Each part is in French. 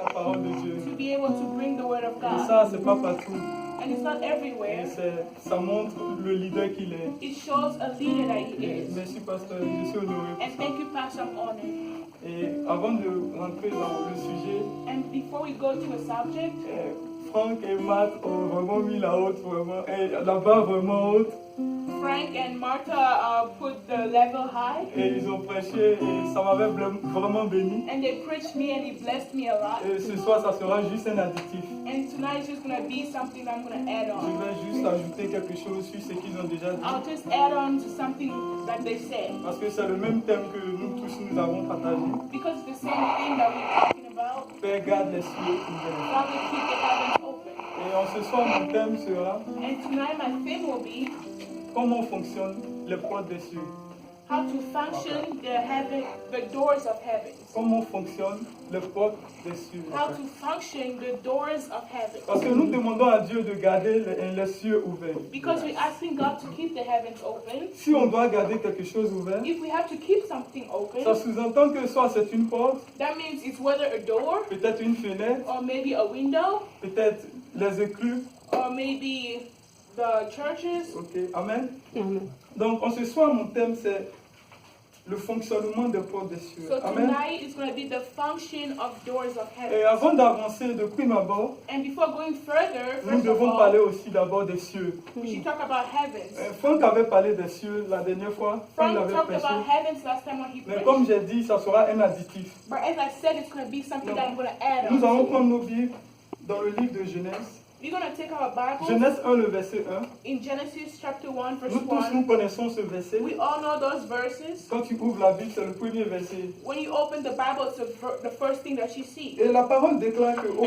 la parole de Dieu. to be able to bring the word of Et God. ça, c'est pas partout. And it's not everywhere. Ça montre le leader qu'il est. It shows a leader that he is. Merci, pasteur. Je suis honoré. And thank you, Pastor, I'm honored. Et avant de rentrer dans le sujet, And before we go to a subject, Franck et Matt ont vraiment mis la haute, vraiment, et la barre vraiment haute. Frank and Martha put the level high. Et ils ont prêché et ça m'avait vraiment béni. And they preached me and it blessed me a lot. Et ce soir, ça sera juste un additif. And tonight is just going to be something I'm going to add Je on. vais juste ajouter quelque chose sur ce qu'ils ont déjà dit. I'll just add on to something that they said. Parce que c'est le même thème que nous tous nous avons partagé. Because it's the same thing that we're talking about. Père, garde les cieux ouverts. Father, keep the heavens open. Et en ce soir, mon thème sera And tonight my theme will be comment fonctionnent les portes des cieux. how to function the doors of heaven. Comment fonctionnent les portes des cieux. How to function the doors of heaven. Parce que nous demandons à Dieu de garder les cieux ouverts. Because we're asking God to keep the heavens open. Si on doit garder quelque chose ouvert, If we have to keep something open, ça sous-entend que soit c'est une porte, that means it's whether a door peut-être une fenêtre, or maybe a window peut-être les éclus. or maybe the churches. Ok, amen. Donc, en ce soir, mon thème, c'est le fonctionnement des portes des cieux. So Amen. tonight is going to be the function of doors of Et heaven. avant d'avancer de prime abord, And before going further, nous first of devons parler all, aussi d'abord des cieux. we should talk about heavens. Franck avait parlé des cieux la dernière fois, quand il Frank avait talked prêché. about heavens last time when he Mais preached. comme j'ai dit, ça sera un additif. But as I said, it's going to be something that I'm going to add Nous allons on. prendre nos Bibles dans le livre de Genèse. We're going to take our Bibles Genèse 1, le verset 1. in Genesis chapter 1, verse Nous tous, 1. nous connaissons ce verset. We all know those verses. Quand tu ouvres la Bible, c'est le premier verset. When you open the Bible, it's the first thing that you see. Et la parole déclare qu'au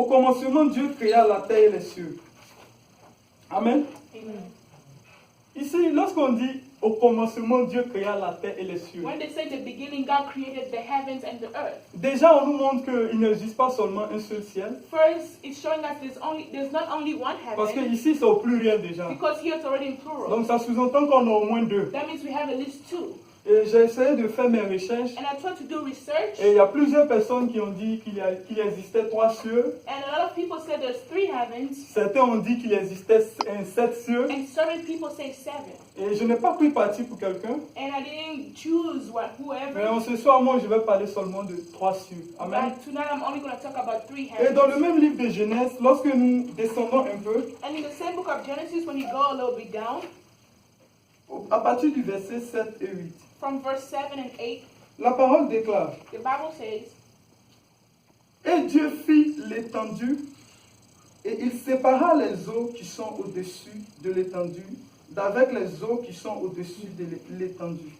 commencement, Dieu créa la terre et les cieux. Amen. Amen. Ici, lorsqu'on dit au commencement, Dieu créa la terre et les cieux, When they say the beginning, God created the heavens and the earth. déjà on nous montre qu'il n'existe pas seulement un seul ciel, First, it's showing us there's not only one parce que heaven, ici c'est au pluriel déjà. because here it's already in plural. Donc ça sous-entend qu'on a au moins deux. That means we have at least two. Et j'ai essayé de faire mes recherches, And I tried to do research, et il y a plusieurs personnes qui ont dit qu'il existait trois cieux. and a lot of people said there's three heavens, Certains ont dit qu'il existait sept cieux. and certain people say seven. Et je n'ai pas pris parti pour quelqu'un. And I didn't choose Mais whoever. en ce soir, moi, je vais parler seulement de trois cieux. Amen. But tonight I'm only going to talk about three Et dans le heavens. même livre de Genèse, lorsque nous descendons un peu, And in the same book of Genesis, when you go a little bit down, à partir du verset 7 et 8, from verse 7 and 8, la parole déclare: the Bible says, Et Dieu fit l'étendue, et il sépara les eaux qui sont au-dessus de l'étendue d'avec les eaux qui sont au-dessus de l'étendue.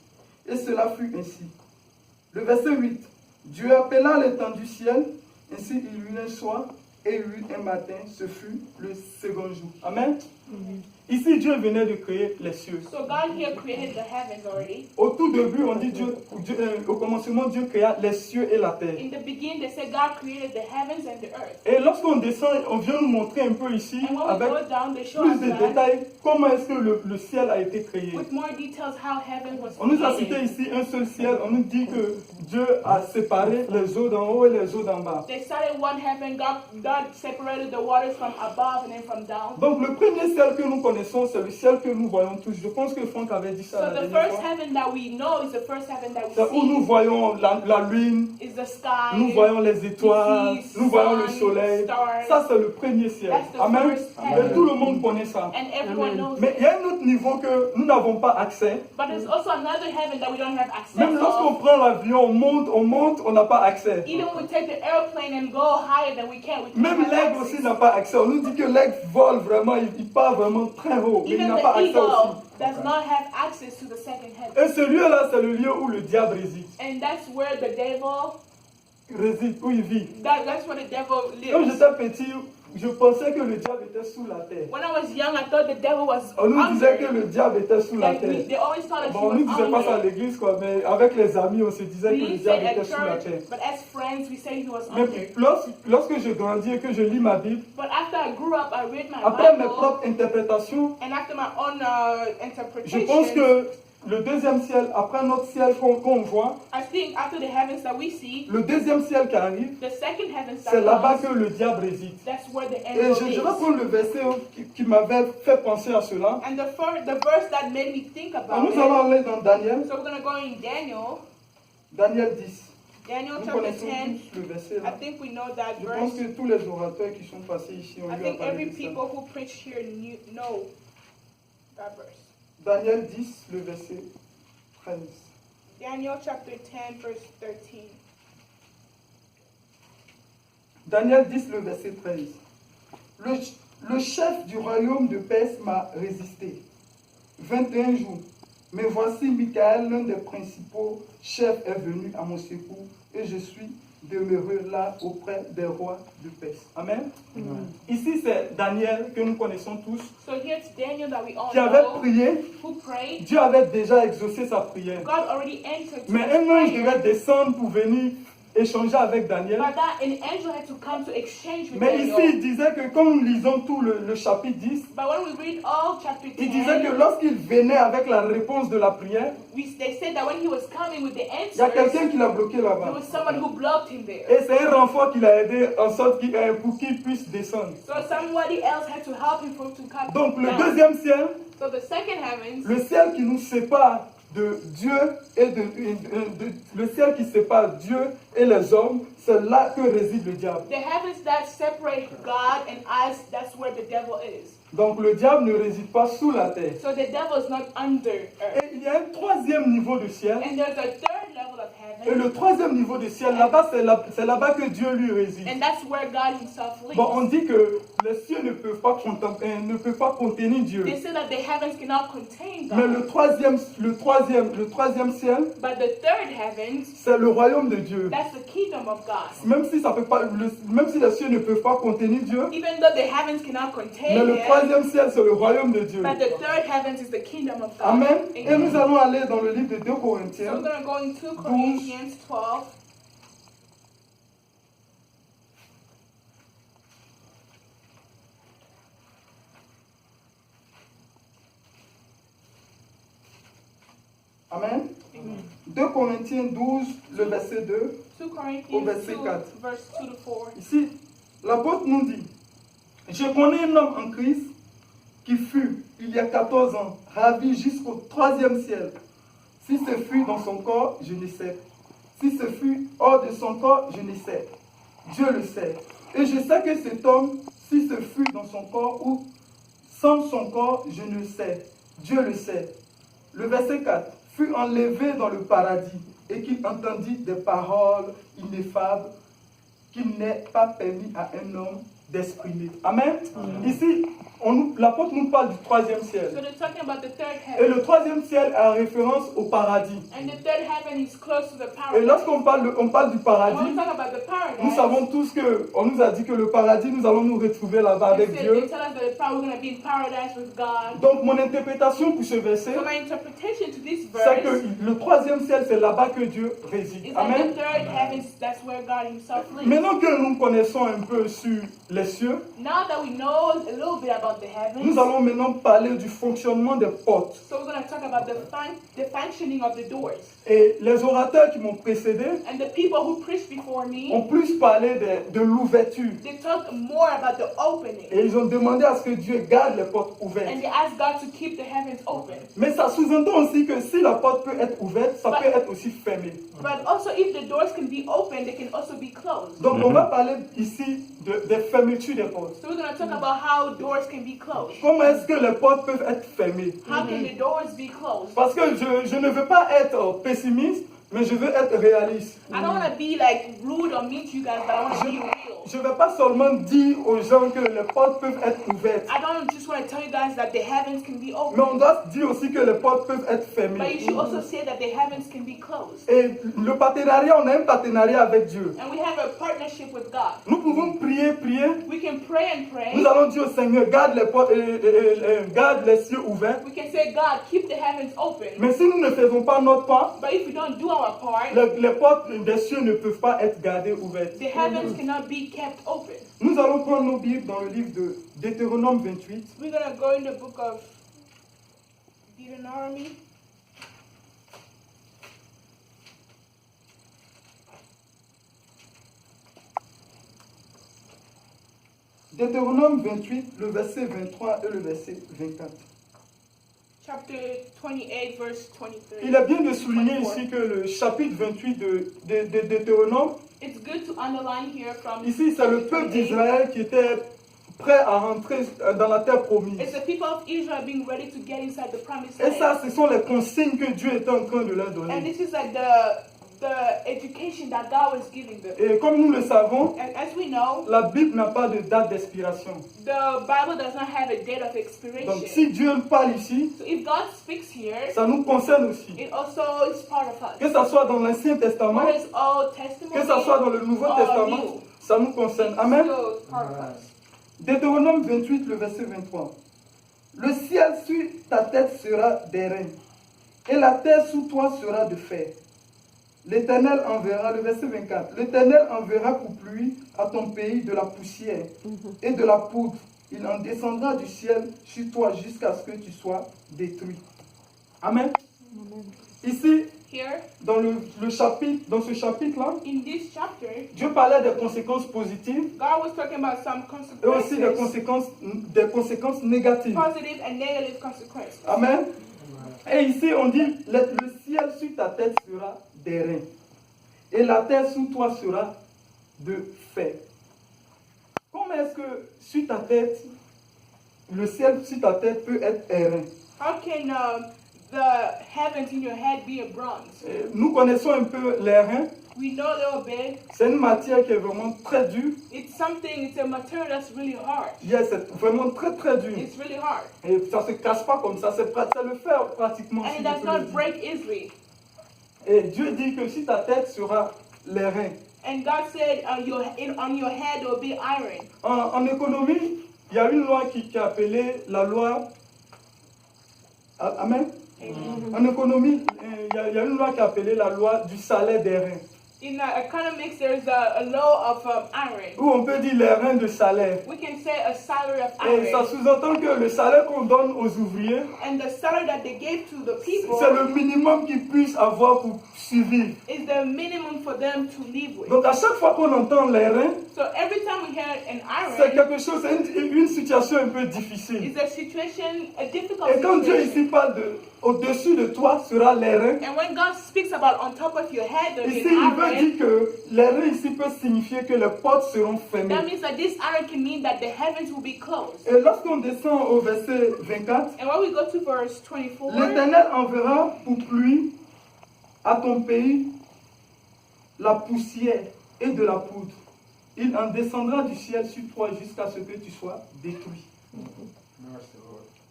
Et cela fut ainsi. Le verset 8. Dieu appela l'étendue ciel, ainsi il eut un soir et il eut un matin, ce fut le second jour. Amen. Ici, Dieu venait de créer les cieux. so God here created the heavens already. Au tout début, on dit au commencement, Dieu créa les cieux et la terre. In the beginning, they said God created the heavens and the earth. Et lorsqu'on descend, on vient nous montrer un peu ici, And when we avec go down, they show plus us de that détails, comment est-ce que le ciel a été créé. with more details how heaven was On nous a cité created. ici un seul ciel, on nous dit que Dieu a séparé les eaux d'en haut et les eaux d'en bas. They started one heaven, God separated the waters from above and then from down. Donc le premier ciel que nous connaissons, c'est le ciel que nous voyons tous. Je pense que Franck avait dit ça So la the dernière first fois. heaven that we know is the first heaven that C'est we où nous see. voyons la lune, Is the sky. nous voyons les étoiles, we see nous voyons le sun, soleil. stars. Ça, c'est le premier ciel. That's the Amen. first Et heaven. tout le monde connaît ça. And everyone knows Mais it. il y a un autre niveau que nous n'avons pas accès. But there's also another heaven that we don't have access Même lorsqu'on of. prend l'avion, on monte, on n'a pas accès. Even when we take the airplane and go higher than we can't Même have l'aigle access. aussi n'a pas accès. On nous dit que l'aigle vole vraiment, il part vraiment très haut, mais il Even n'a pas the accès eagle aussi. does not have access to the second heaven. Et ce lieu-là, c'est le lieu où le diable And that's where the devil, réside, où il vit. that's where the devil Quand lives. j'étais petit, je pensais que le diable était sous la terre. When I was young, I thought the devil was On nous disait que under. le diable était sous la Like terre. they always thought that Bon, on he nous was disait pas ça à under. l'église, quoi, mais avec les amis, on se disait que We le didn't diable say était at sous la church, terre. but as friends, we say he was Mais under. lorsque je grandis et que je lis ma Bible, But after I grew up, I read my après mes Bible, propres interprétations, and after my own je pense interpretation, que le deuxième ciel, après notre ciel qu'on voit, I think after the heavens that we see, le deuxième ciel qui arrive, the second heavens c'est that là-bas comes, que le diable réside. that's where the Et angel je vais is. prendre le verset qui m'avait fait penser à cela. And the verse that made me think about Nous allons it, aller dans Daniel, so we're going to go in Daniel, Daniel 10. Daniel Nous chapter connaissons 10. tous le verset I là. think we know that Je pense verse. que tous les orateurs qui sont passés ici ont I eu à think parler every de ça. people who preach here know that verse. Daniel 10, le verset 13. Daniel chapter 10, verse 13. Daniel 10, le verset 13. Le chef du royaume de Perse m'a résisté 21 jours. Mais voici Michael, l'un des principaux chefs, est venu à mon secours et je suis demeuré là auprès des rois de Perse. Amen. Ici, c'est Daniel que nous connaissons tous, So here's Daniel that we all qui avait know, prié. who prayed. Dieu avait déjà exaucé sa prière. God already entered to Mais his un ange prayer. devait descendre pour venir échanger avec Daniel. But that an angel had to come to exchange with Mais ici, Daniel. il disait que quand nous lisons tout le chapitre 10, But when we read all chapter il disait que 10, lorsqu'il venait avec la réponse de la prière, they said that when he was coming with the il y a answers, quelqu'un qui l'a bloqué there là-bas. was someone who blocked him there. Et c'est un renfort qui l'a aidé en sorte pour qu'il puisse descendre. So somebody else had to help him to come Donc le down. deuxième ciel, So the second heavens, le ciel qui nous sépare de Dieu et le ciel qui sépare Dieu et les hommes, c'est là que réside le diable. the heavens that separate God and us, that's where the devil is. Donc le diable ne réside pas sous la terre. So the devil is not under earth. Et il y a un troisième niveau de ciel. And there's a third level of Et heaven, le troisième niveau de ciel, là-bas, c'est là-bas que Dieu lui réside. and that's where God himself lives. Bon, on dit que les cieux ne peuvent pas contenir Dieu. They say that the heavens cannot contain Mais God. le troisième ciel, But the third heavens, c'est le royaume de Dieu. that's the kingdom of God. Même si même si les cieux ne peuvent pas contenir Dieu, Even though the heavens cannot mais contain le him, troisième ciel, c'est le royaume de Dieu. but the third heavens is the kingdom of God. Amen. Et Amen. nous allons aller dans le livre de 2 So Corinthiens. we're going to go in 2 Corinthians 12. Amen. 2 Corinthiens 12, le verset 2. 2 Au Corinthians verset 2, 4. verse 2 to 4. Ici, l'apôtre nous dit, je connais un homme en Christ qui fut, il y a 14 ans, ravi jusqu'au 3e ciel. Si ce fut dans son corps, je ne sais. Si ce fut hors de son corps, je ne sais. Dieu le sait. Et je sais que cet homme, si ce fut dans son corps ou sans son corps, je ne sais. Dieu le sait. Le verset 4. Fut enlevé dans le paradis et qu'il entendit des paroles ineffables qu'il n'est pas permis à un homme d'exprimer. Amen. Ici, l'apôtre nous parle du 3e ciel. So they're talking about the third Et heaven. le 3e ciel a référence au paradis. And the third heaven is close to the Et paradise. lorsqu'on parle du And when we paradis, talk about the paradise, nous savons tous que, on nous a dit que le paradis, nous allons nous retrouver là-bas they avec say- Dieu. they tell us that we're going to be in paradise with God. Donc mon interprétation pour ce verset, So my interpretation to this c'est que verse le 3e ciel, c'est là-bas que Dieu réside. is that Amen. the third heavens, that's where God himself lives. Maintenant que nous connaissons un peu sur les cieux, Now that we know a little bit about the heavens, nous allons maintenant parler du fonctionnement des portes. so we're going to talk about the functioning of the doors. Et les orateurs qui m'ont précédé And the people who preached before me, ont plus parlé de l'ouverture. they talked more about the opening. Et ils ont demandé à ce que Dieu garde les portes ouvertes. And they asked God to keep the heavens open. Mais ça sous-entend aussi que si la porte peut être ouverte, ça peut être aussi fermée. But also, if the doors can be open, they can also be closed. Donc on va parler ici des fermetures des portes. So we're going to talk about how doors can be closed. Comment est-ce que les portes peuvent être fermées? How can the doors be closed? Parce que je ne veux pas être pessimiste, mais je veux être réaliste. I don't want to be like rude or mean to you guys, but I want to be real. Je ne vais pas seulement dire aux gens que les portes peuvent être ouvertes, I don't just want to tell you guys that the heavens can be mais open, on doit dire aussi que les portes peuvent être but you fermées. should also say that the heavens can be closed. Et le partenariat, on a un partenariat avec Dieu. And we have a partnership with God. Nous pouvons prier. We can pray and pray. Nous allons dire au Seigneur, garde les portes, garde les cieux ouverts. We can say, God, keep the heavens open. Mais si nous ne faisons pas notre part, But if we don't do our part, les portes des cieux ne peuvent pas être gardées ouvertes. the heavens cannot be kept open. Nous allons prendre nos Bibles dans le livre de Deutéronome 28. We're going to go in the book of Deuteronomy. Deutéronome 28, le verset 23 et le verset 24. Chapter 28, verse 23. Il est bien de souligner 24. ici que le chapitre 28 de Deutéronome, It's good to underline here from ici c'est le peuple 28. d'Israël qui était prêt à rentrer dans la terre promise. It's the people of Israel being ready to get inside the promised Et ça, land. ce sont les consignes que Dieu était en train de leur And donner. this is like the education that God was giving them. Et comme nous le savons, And as we know, la Bible n'a pas de date d'expiration. the Bible does not have a date of Donc expiration. si Dieu parle ici, So if God speaks here, ça nous concerne aussi. it also is part of us. Que ce soit dans l'Ancien Testament, Whether it's Old Testament, que ce soit dans le Nouveau or Testament, New, ça nous concerne. it's Amen. still part of us. Deutéronome 28, le verset 23. Le ciel sur ta tête sera d'airain, et la terre sous toi sera de fer. L'Éternel enverra, le verset 24, l'Éternel enverra pour pluie à ton pays de la poussière et de la poudre. Il en descendra du ciel sur toi jusqu'à ce que tu sois détruit. Amen. Ici, Here, dans ce chapitre-là, in this chapter, Dieu parlait des conséquences positives God was talking about some et aussi consequences, des conséquences négatives. positive and negative consequences. Amen. Et ici, on dit, le ciel sur ta tête sera d'airain, et la terre sous toi sera de fer. Comment est-ce que sur ta tête, le ciel sur ta tête peut être airain? How can the heavens in your head be a bronze? Nous connaissons un peu l'airain. We know a little bit. C'est une matière qui est vraiment très dure. It's a material that's really hard. Yes, c'est vraiment très très dur. It's really hard. Et ça ne se casse pas comme ça, c'est le fer pratiquement. And si it je does peux le not dire. break easily. Et Dieu dit que si ta tête sera l'airain. And God said on your head there will be iron. En économie, il y a une loi qui est appelée la loi. Amen. Amen. En économie, il y a une loi qui est appelée la loi du salaire d'airain. In economics, there's a law of iron. Ou on peut dire l'airain de salaire. We can say a salary of Et ça iron. sous-entend que le salaire qu'on donne aux ouvriers, And the salary that they gave to the people c'est le minimum qu'ils puissent avoir pour survivre. is the minimum for them to live with. Donc à chaque fois qu'on entend l'airain, So every time we hear an c'est iron, quelque chose, c'est une situation un peu difficile. it's a situation, a difficult Et quand Dieu situation. ici parle de au-dessus de toi sera l'airain, And when God speaks about on top of your head, there'll be ici an il veut iron. dire que l'airain ici peut signifier que les portes seront fermées. That means that this iron can mean that the heavens will be closed. Et lorsqu'on descend au verset 24, And when we go to verse 24, l'Éternel enverra pour pluie à ton pays la poussière et de la poudre. Il en descendra du ciel sur toi jusqu'à ce que tu sois détruit.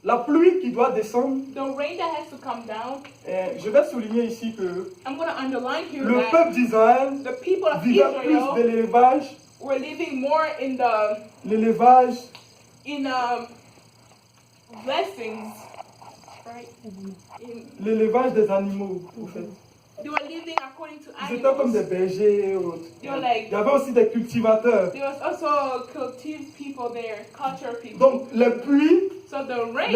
La pluie qui doit descendre, the rain that has to come down, je vais souligner ici que I'm going to underline here le that peuple d'Israël the people of vivait plus de Israel l'élevage, were living more in the l'élevage, blessings, right? l'élevage des animaux, en fait. They were living according to Ils étaient comme des animals. bergers et autres. They were like, Il y avait aussi des cultivateurs. there was also cultive people there, culture people. Donc les pluies, So the rain,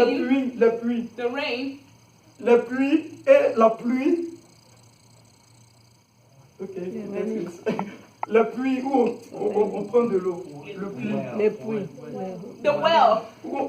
les pluies et la pluie. Ok. La pluie où on prend de l'eau. Le pluie. Les pluies. the well,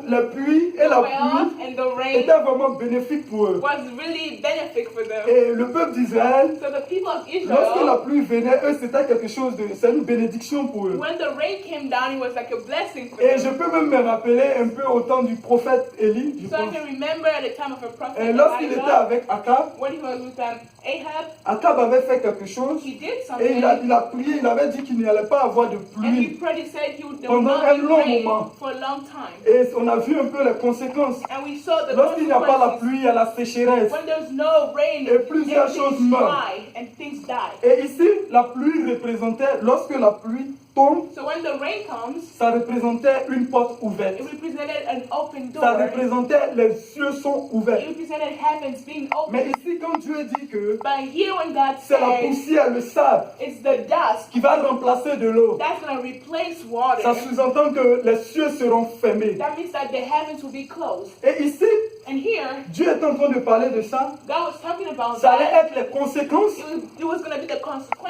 La pluie et la well pluie and the rain étaient vraiment bénéfiques pour eux. was really benefit for them. Et le peuple d'Israël, So the people of lorsque la Israel, pluie venait, eux c'était quelque chose de, c'est une bénédiction pour eux. when the rain came down, it was like a blessing for Et je them. peux même me rappeler un peu au temps du prophète Élie, je So I pense. can remember at the time of a prophet Et lorsqu'il était Elijah, avec Akab, when he was with Ahab, Akab avait fait quelque chose. he did Et something. il a prié, il avait dit qu'il n'y allait pas avoir de And he pluie. prayed, he said there will Pendant not un be long rain moment. for a long time. Et on a vu un peu les conséquences. And we saw the Lorsqu'il n'y a pas la consequences. pluie, il y a la sécheresse. When there's no rain, Et plusieurs choses everything's meurent. dry and things die. Et ici, la pluie représentait, lorsque la pluie tombe, So when the rain comes, ça représentait une porte ouverte. it represented an open Ça door. représentait les cieux sont ouverts. It represented heavens being Mais open. ici, quand Dieu dit que But here when God c'est la says poussière, le sable it's the dust qui qui va remplacer de l'eau. that's going to replace water. Ça sous-entend que les cieux seront fermés. That means that the heavens will be closed. Et ici, And here, Dieu est en train de parler de ça. God was talking about Ça allait that. être les conséquences It was going to be the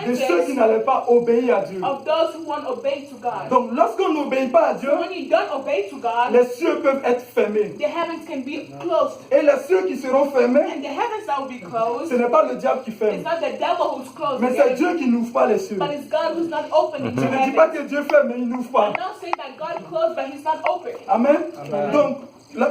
de ceux qui consequences n'allaient pas obéir à Dieu. of those who won't obey to God. Donc, lorsqu'on n'obéit pas à Dieu, When you don't obey to God, les cieux peuvent être fermés. the heavens can be closed. Et les cieux qui seront fermés, And the heavens that will be closed, ce n'est pas le diable qui it's ferme, not the devil who's closing mais c'est it, Dieu qui n'ouvre pas les cieux. but it's God who's not opening the Je ne dis pas heavens. que Dieu ferme, mais il n'ouvre pas. I'm not saying that God closed, but He's not opening. Amen. Donc,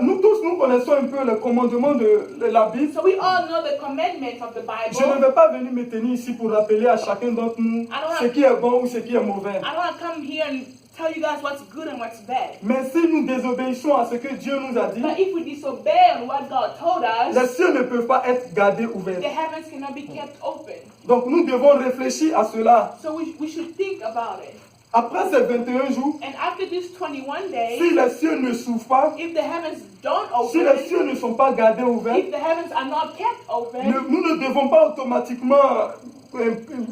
nous tous, nous connaissons un peu le commandement de la Bible. So we all know the commandments of the Je ne Bible. vais pas venir me tenir ici pour rappeler à chacun d'entre nous ce qui est bon ou ce qui est mauvais. I don't want to come here and tell you guys what's good and what's bad. Mais si nous désobéissons à ce que Dieu nous a dit, But if we disobey on what God told les us, cieux ne peuvent pas être gardés ouverts. the heavens cannot be kept open. Donc nous devons réfléchir à cela. So we should think about it. Après ces 21 jours, And after these 21 days, si les cieux ne s'ouvrent pas, if the heavens don't si les open, cieux ne sont pas gardés ouverts, if the heavens are not kept open, nous ne devons pas automatiquement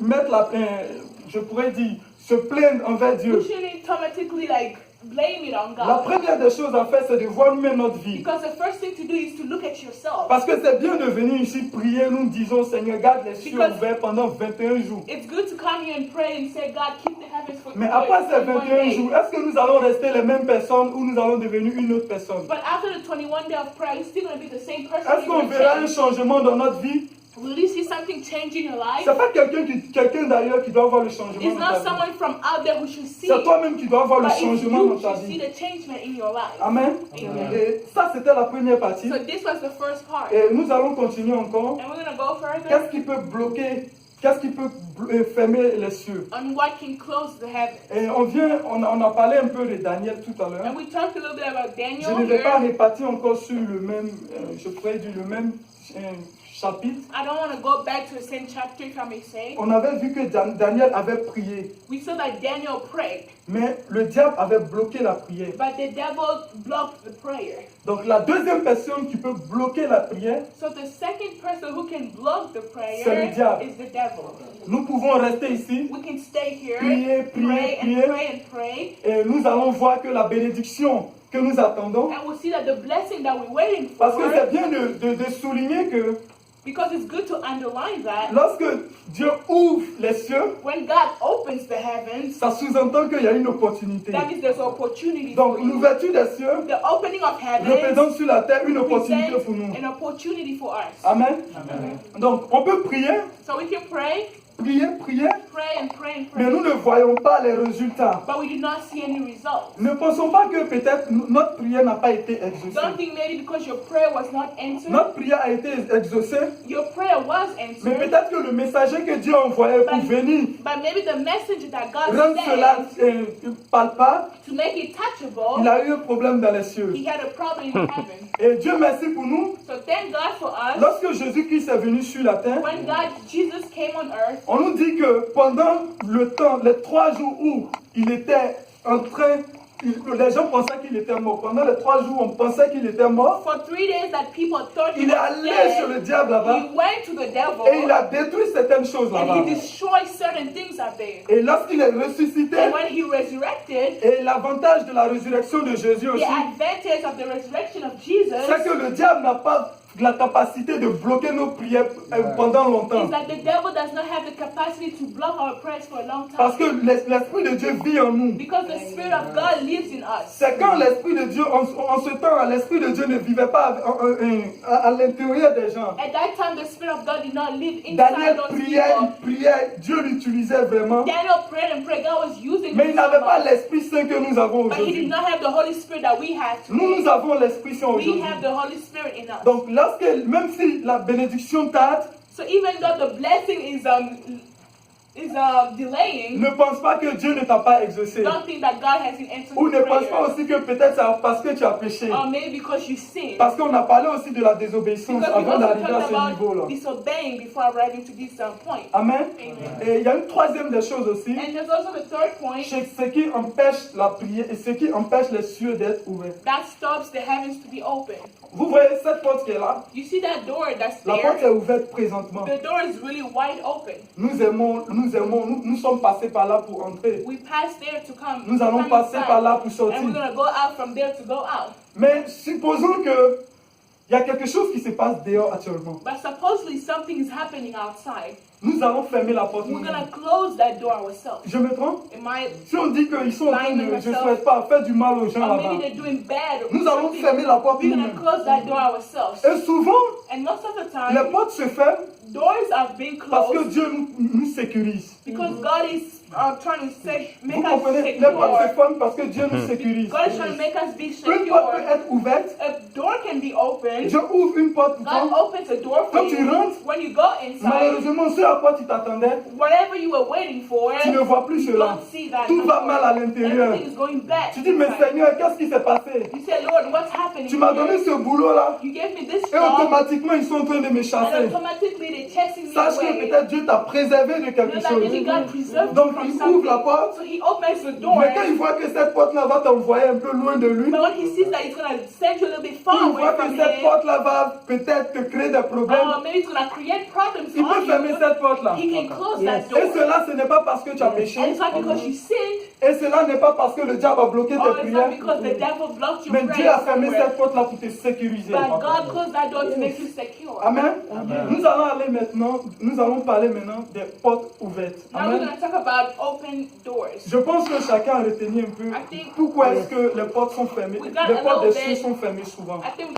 mettre je pourrais dire, se plaindre envers we Dieu. shouldn't automatically like blame it on La God. première des choses à faire, c'est de voir nous-mêmes notre vie. Because the first thing to do is to look at yourself. Parce que c'est bien de venir ici prier, nous disons, Seigneur, garde les cieux Because- ouverts pendant 21 jours. It's good to come here and pray and say, God, keep the heavens for Mais après ces 21 21 days. jours, est-ce que nous allons rester les mêmes personnes ou nous allons devenir une autre personne? But after the 21 day of prayer, you're still going to be the same person. Est-ce You're qu'on gonna verra un change. changement dans notre vie? Will you see something change in your life? C'est pas quelqu'un d'ailleurs qui doit voir le changement It's dans not ta vie. someone from out there who should see C'est it, toi-même qui dois voir le but it's changement you dans who ta should see vie. the changement in your life. Amen. Amen. Et ça, c'était la première partie. So this was the first part. Et nous allons continuer encore. And we're going to go further Qu'est-ce qui peut bloquer, qu'est-ce qui peut fermer les cieux? on what can close the heavens. Et on a parlé un peu de Daniel tout à l'heure. And we talked a little bit about Je Daniel ne vais pas here. répartir encore sur le même, je pourrais dire le même chapitre. I don't want to go back to the same chapter, if I may say. On avait vu que Daniel avait prié, We saw that Daniel prayed, mais le diable avait bloqué la prière. but the devil blocked the prayer. Donc la deuxième personne qui peut bloquer la prière, So the second person who can block the prayer C'est le diable. is the devil. nous pouvons rester ici We can stay here, Prier, prier, pray and prier. pray and pray, et nous allons voir que la bénédiction que nous attendons, and we'll see that the blessing that we're waiting parce que c'est for, bien de souligner que because it's good to underline that, lorsque Dieu ouvre les cieux, when God opens the heavens, ça sous-entend qu'il y a une opportunité. that means there's opportunity Donc for you. l'ouverture des cieux The opening of heavens représente sur la terre une opportunité presents pour nous. an opportunity for us. Amen. Donc on peut prier, So we can pray, prier, prier, pray and pray and mais pray, nous ne voyons pas les résultats. but we do not see any results. Ne pensons pas que peut-être notre prière n'a pas été exaucée. Don't think maybe because your prayer was not answered, Notre prière a été exaucée, your prayer was mais answered, peut-être que le messager que Dieu a envoyé pour venir but maybe the message that God rendre cela sent palpable, to make it il touchable, a eu un problème dans les cieux. he had a problem in heaven. Et Dieu merci pour nous. So thank God for us. Lorsque Jésus-Christ est venu sur la terre, When Jesus came on earth, on nous dit que pendant le temps, les 3 jours où il était en train, les gens pensaient qu'il était mort. Pendant les 3 jours, on pensait qu'il était mort. for 3 days that people thought he Il est was allé sur dead, le diable là-bas he went to the et il devil a détruit certaines choses and là-bas. he destroyed certain things out there. Et lorsqu'il est ressuscité, And when he resurrected, et l'avantage de la résurrection de Jésus the aussi, advantage of the resurrection of Jesus c'est que le diable n'a pas la capacité de bloquer nos prières pendant longtemps. is that the devil does not have the capacity to block our prayers for a long Parce que time. l'Esprit de Dieu vit en nous. Because the Spirit of God lives in us. C'est quand l'Esprit de Dieu, en ce temps, l'Esprit de Dieu ne vivait pas à l'intérieur des gens. At that time, the Spirit of God did not live Daniel inside those priait, people. il priait, Dieu l'utilisait vraiment. Daniel prayed and prayed. God was using Mais il him n'avait so pas much. l'Esprit Saint que nous avons But he did aujourd'hui. not have the Holy Spirit that we have Nous today. avons l'Esprit Saint We aujourd'hui. have the Holy Spirit in us. Donc, même si la bénédiction tarde, So even though the blessing is delaying, ne pense pas que Dieu ne t'a pas exaucé. don't think that God hasn't answered Ou ne your pense pas prayer. aussi que peut-être c'est parce que tu as péché. Or maybe because you sinned. Parce qu'on a parlé aussi de la désobéissance Because we avant also d'arriver à talked ce niveau-là. about disobeying before arriving to this point. Amen. Amen. Et il y a une troisième des choses aussi, And there's also the third point c'est ce qui empêche la prière et ce qui empêche les cieux d'être ouverts. that stops the heavens to be open. Vous voyez cette porte qui est là? You see that door that's La porte there? est ouverte présentement. The door is really wide open. Nous nous aimons, nous sommes passés par là pour entrer. We passed there to come. Nous allons come passer inside. par là pour And sortir. we're going to go out from there to go out. Mais supposons que il y a quelque chose qui se passe dehors actuellement. But supposedly something is happening outside. Nous allons fermer la porte. We're nous-mêmes. going to close that door ourselves. Je me trompe? Am I, Si on dit qu'ils sont en train de, Lying je ne myself. souhaite pas faire du mal aux gens or là-bas. maybe they're doing bad. Or Nous allons something. fermer la porte We're going to nous-mêmes. close that door ourselves. Et souvent, And most of the les time, portes se ferment doors are being parce que closed Dieu nous sécurise. because God is trying to Vous make us comprenez? Les portes se secure. ferment parce que Dieu nous sécurise. God is trying to make us be Une porte peut secure. être ouverte. A door can be opened. Dieu ouvre une porte pour God toi. opens a door for Quand tu you. rentres, When you go inside, Malheureusement, ce à quoi tu t'attendais, whatever you were waiting for, tu ne vois plus you cela. don't see that Tout no va more. mal à l'intérieur. Everything is going bad. Tu dis, mais inside. Seigneur, qu'est-ce qui s'est passé? You say, Lord, what's happening Tu m'as donné here? ce boulot-là. You gave me this Et job, automatiquement, ils sont en train de me and chasser. automatically they're chasing me Sache que away. peut-être Dieu t'a préservé de quelque Know that maybe God chose. preserved Donc, you from il something. ouvre la porte. So he opens the door. Mais quand il voit que cette porte-là va t'envoyer un peu loin de lui, But when he sees that he's going to send you a little bit il far away voit from que cette him, porte-là va peut-être te créer des problèmes, maybe it's going to create problems il peut on fermer you, cette porte-là. he can close Yes. that door. Et cela, ce n'est pas parce que tu as péché. And it's not because you sinned, Et cela n'est pas parce que le diable a bloqué or tes it's not prières. because the devil blocked your Mais Dieu prayer a fermé somewhere. cette porte-là pour te sécuriser. But God closed that door to make you secure. Amen. Amen. Nous allons aller maintenant, nous allons parler maintenant des portes ouvertes. Now we're Amen. going to talk about open doors. Je pense que chacun a retenu un peu I think pourquoi est-ce que les portes sont fermées. We got Les a portes des little cieux bit. sont fermées souvent. I think we're